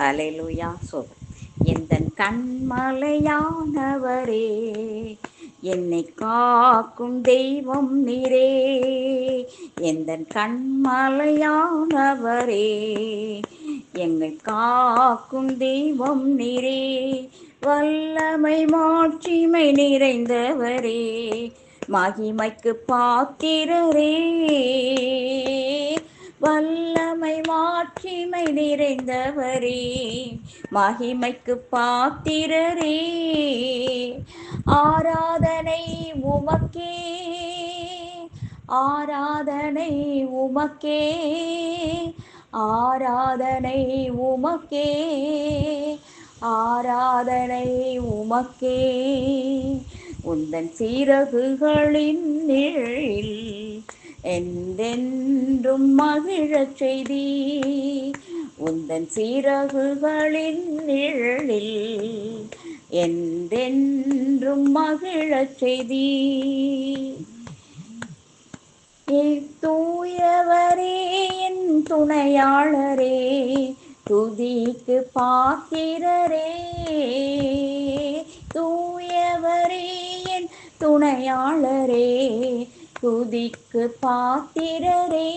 ஹalleluya எந்தன் கண்மலையானவரே, என்னை காக்கும் தெய்வம் நீரே. எந்தன் கண்மலையானவரே, என்னை காக்கும் தெய்வம் நீரே. வல்லமை மாட்சிமை நிறைந்தவரே, மகிமைக்கு பாத்திரரே. வல்லமை மாட்சிமை நிறைந்தவரே, மகிமைக்கு பாத்திரரே. ஆராதனை உமக்கே, ஆராதனை உமக்கே, ஆராதனை உமக்கே, ஆராதனை உமக்கே. உந்தன் சிறகுகளின் நிழலில் என்றென்றும் மகிழச் செய்தி. உந்தன் சிறகுகளின் நிழலில் என்றென்றும் மகிழச் செய்தி. தூயவரே என் துணையாளரே, துதிக்கு பாத்திரரே. தூயவரே என் துணையாளரே, துதிக்கு பாத்திரரே.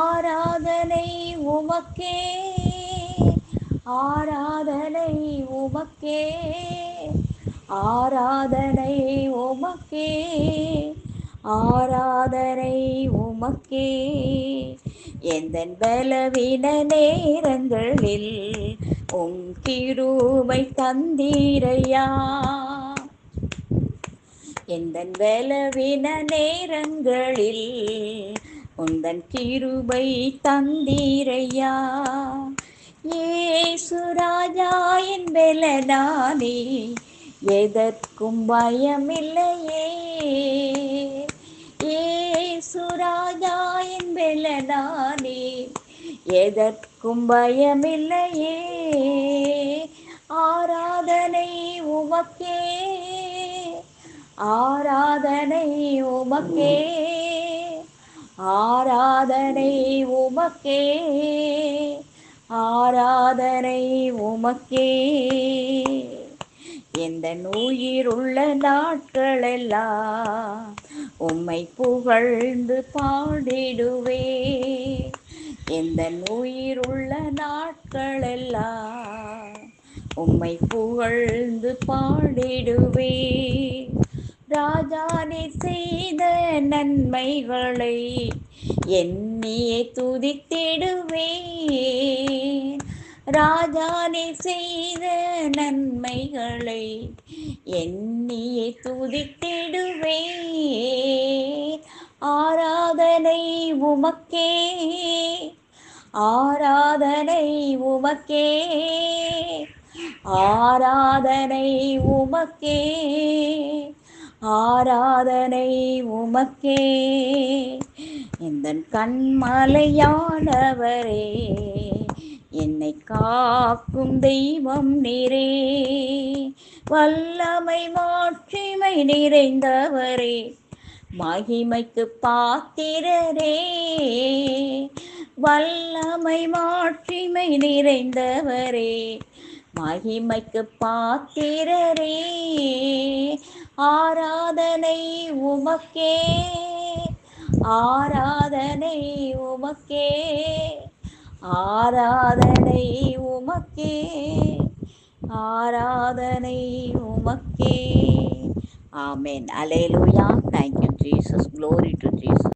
ஆராதனை உமக்கே, ஆராதனை உமக்கே, ஆராதனை உமக்கே, ஆராதனை உமக்கே. எந்தன் பலவீன நேரங்களில் உம் கிருபை தந்தீரையா. எந்தன் பலவீன நேரங்களில் உந்தன் கிருபை தந்தீரையா. இயேசு ராஜா என் பலனானே, எதற்கும் பயமில்லையே. இயேசு ராஜா என் பலனானே, எதற்கும் பயமில்லையே. ஆராதனை உமக்கே, ஆராதனை உமக்கே, ஆராதனை உமக்கே, ஆராதனை உமக்கே. எந்த உயிருள்ள நாட்களெல்லாம் உம்மை புகழ்ந்து பாடிடுவே. எந்த உயிருள்ள நாட்களெல்லாம் உம்மை புகழ்ந்து பாடிடுவே. ராஜா நீர் செய்த நன்மைகளை எண்ணியே துதித்திடுவேன். ராஜா நீர் செய்த நன்மைகளை எண்ணியே துதித்திடுவேன். ஆராதனை உமக்கே, ஆராதனை உமக்கே, ஆராதனை உமக்கே, ஆராதனை உமக்கே. எந்தன் கண்மலையானவரே, என்னை காக்கும் தெய்வம் நீரே. வல்லமை மாட்சிமை நிறைந்தவரே, மகிமைக்கு பாத்திரரே. வல்லமை மாட்சிமை நிறைந்தவரே, மகிமைக்கு பாத்திரரே. ஆராதனை உமக்கே, ஆராதனை உமக்கே, ஆராதனை உமக்கே, ஆராதனை உமக்கே. ஆமென். அல்லேலூயா. Thank you Jesus. Glory to Jesus.